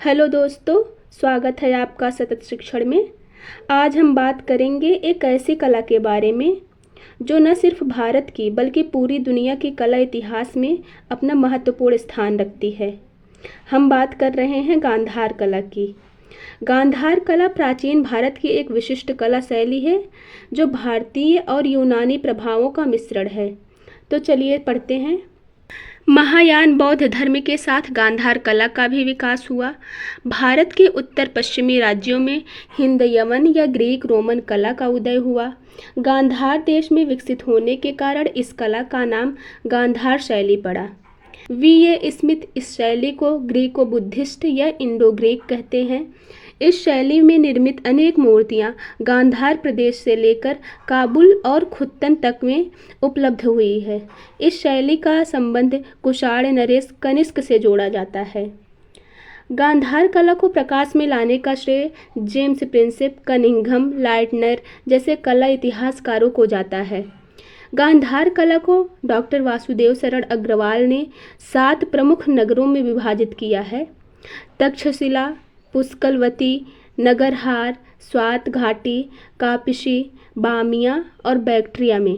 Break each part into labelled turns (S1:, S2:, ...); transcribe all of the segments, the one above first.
S1: Hello दोस्तों, स्वागत है आपका सतत शिक्षण में। आज हम बात करेंगे एक ऐसी कला के बारे में जो न सिर्फ भारत की बल्कि पूरी दुनिया की कला इतिहास में अपना महत्वपूर्ण स्थान रखती है। हम बात कर रहे हैं गांधार कला की। गांधार कला प्राचीन भारत की एक विशिष्ट कला शैली है जो भारतीय और यूनानी प्रभावों का मिश्रण है। तो चलिए पढ़ते हैं। महायान बौद्ध धर्म के साथ गांधार कला का भी विकास हुआ। भारत के उत्तर पश्चिमी राज्यों में हिंद यवन या ग्रीक रोमन कला का उदय हुआ। गांधार देश में विकसित होने के कारण इस कला का नाम गांधार शैली पड़ा। वी.ए. स्मिथ इस शैली को ग्रीको बुद्धिस्ट या इंडो ग्रीक कहते हैं। इस शैली में निर्मित अनेक मूर्तियां गांधार प्रदेश से लेकर काबुल और खुत्तन तक में उपलब्ध हुई है। इस शैली का संबंध कुषाण नरेश कनिष्क से जोड़ा जाता है। गांधार कला को प्रकाश में लाने का श्रेय जेम्स प्रिंसेप, कनिंघम, लाइटनर जैसे कला इतिहासकारों को जाता है। गांधार कला को डॉक्टर वासुदेव शरण अग्रवाल ने 7 प्रमुख नगरों में विभाजित किया है: तक्षशिला, पुष्कलवती, नगरहार, स्वात घाटी, कापिशी, बामिया और बैक्ट्रिया में।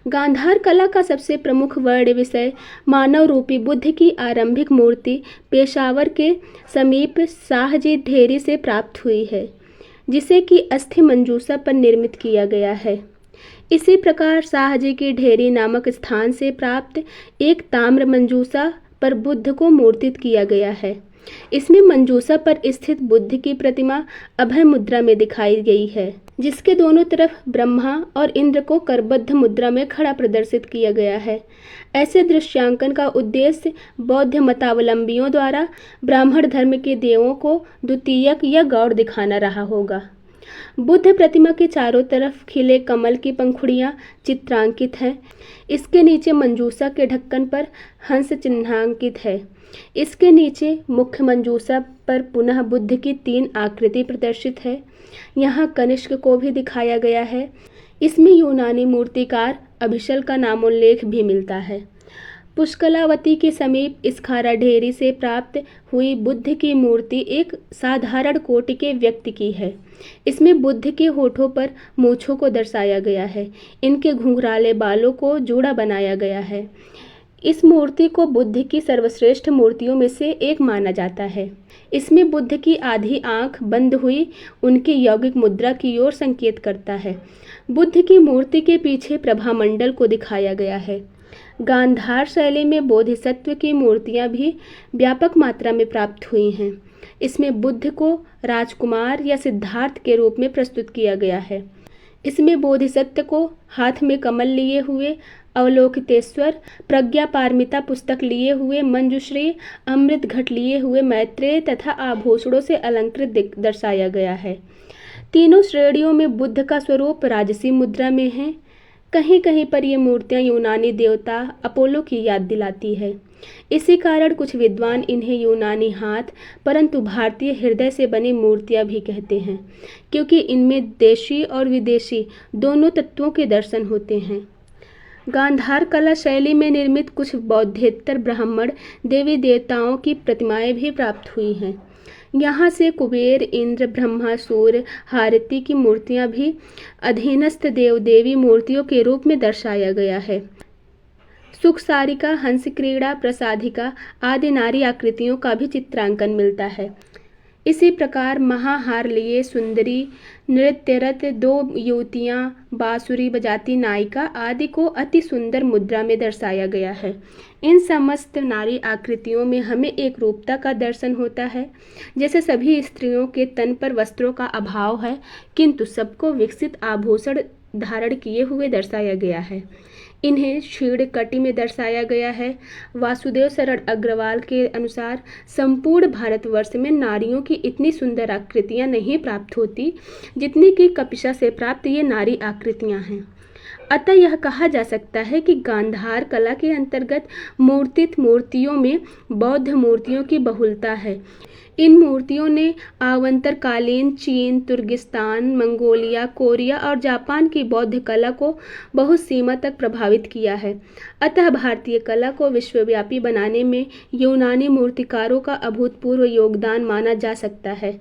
S1: गांधार कला का सबसे प्रमुख वर्ण विषय मानव रूपी बुद्ध की आरंभिक मूर्ति पेशावर के समीप शाहजी ढेरी से प्राप्त हुई है, जिसे कि अस्थि मंजूषा पर निर्मित किया गया है। इसी प्रकार शाहजी की ढेरी नामक स्थान से प्राप्त एक ताम्र मंजूषा पर बुद्ध को मूर्तित किया गया है। इसमें मंजूषा पर स्थित बुद्ध की प्रतिमा अभय मुद्रा में दिखाई गई है, जिसके दोनों तरफ ब्रह्मा और इंद्र को करबद्ध मुद्रा में खड़ा प्रदर्शित किया गया है। ऐसे दृश्यांकन का उद्देश्य बौद्ध मतावलंबियों द्वारा ब्राह्मण धर्म के देवों को द्वितीयक या गौड़ दिखाना रहा होगा। बुद्ध प्रतिमा के चारों तरफ खिले कमल की पंखुड़ियां चित्रांकित हैं। इसके नीचे मंजूषा के ढक्कन पर हंस चिन्हांकित है। इसके नीचे मुख्य मंजूषा पर पुनः बुद्ध की 3 आकृति प्रदर्शित है। यहाँ कनिष्क को भी दिखाया गया है। इसमें यूनानी मूर्तिकार अभिशल का नामोल्लेख भी मिलता है। पुष्कलावती के समीप इस्खारा ढेरी से प्राप्त हुई बुद्ध की मूर्ति एक साधारण कोटि के व्यक्ति की है। इसमें बुद्ध के होठों पर मूंछों को दर्शाया गया है। इनके घुंघराले बालों को जूड़ा बनाया गया है। इस मूर्ति को बुद्ध की सर्वश्रेष्ठ मूर्तियों में से एक माना जाता है। इसमें बुद्ध की आधी आंख बंद हुई उनकी यौगिक मुद्रा की ओर संकेत करता है। बुद्ध की मूर्ति के पीछे प्रभामंडल को दिखाया गया है। गांधार शैली में बोधिसत्व की मूर्तियां भी व्यापक मात्रा में प्राप्त हुई हैं। इसमें बुद्ध को राजकुमार या सिद्धार्थ के रूप में प्रस्तुत किया गया है। इसमें बोधिसत्व को हाथ में कमल लिए हुए अवलोकितेश्वर, प्रज्ञा पारमिता पुस्तक लिए हुए मंजुश्री, अमृत घट लिए हुए मैत्रेय तथा आभूषणों से अलंकृत दर्शाया गया है। तीनों श्रेणियों में बुद्ध का स्वरूप राजसी मुद्रा में है। कहीं कहीं पर ये मूर्तियां यूनानी देवता अपोलो की याद दिलाती है। इसी कारण कुछ विद्वान इन्हें यूनानी हाथ परंतु भारतीय हृदय से बनी मूर्तियां भी कहते हैं, क्योंकि इनमें देशी और विदेशी दोनों तत्वों के दर्शन होते हैं। गांधार कला शैली में निर्मित कुछ बौद्धेतर ब्राह्मण देवी देवताओं की प्रतिमाएं भी प्राप्त हुई हैं। यहाँ से कुबेर, इंद्र, ब्रह्मा, सूर्य, हारती की मूर्तियां भी अधीनस्थ देव देवी मूर्तियों के रूप में दर्शाया गया है। सुखसारिका, हंस क्रीड़ा, प्रसादिका आदि नारी आकृतियों का भी चित्रांकन मिलता है। इसी प्रकार महाहार लिए सुंदरी, नृत्यरत 2 युवतियां, बांसुरी बजाती नायिका आदि को अति सुंदर मुद्रा में दर्शाया गया है। इन समस्त नारी आकृतियों में हमें एक रूपता का दर्शन होता है। जैसे सभी स्त्रियों के तन पर वस्त्रों का अभाव है, किंतु सबको विकसित आभूषण धारण किए हुए दर्शाया गया है। इन्हें क्षीण कटि में दर्शाया गया है। वासुदेव शरण अग्रवाल के अनुसार संपूर्ण भारतवर्ष में नारियों की इतनी सुंदर आकृतियां नहीं प्राप्त होती जितनी कि कपिशा से प्राप्त ये नारी आकृतियां हैं। अतः यह कहा जा सकता है कि गांधार कला के अंतर्गत मूर्तित मूर्तियों में बौद्ध मूर्तियों की बहुलता है। इन मूर्तियों ने अवंतरकालीन चीन, तुर्गिस्तान, मंगोलिया, कोरिया और जापान की बौद्ध कला को बहुत सीमा तक प्रभावित किया है। अतः भारतीय कला को विश्वव्यापी बनाने में यूनानी मूर्तिकारों का अभूतपूर्व योगदान माना जा सकता है।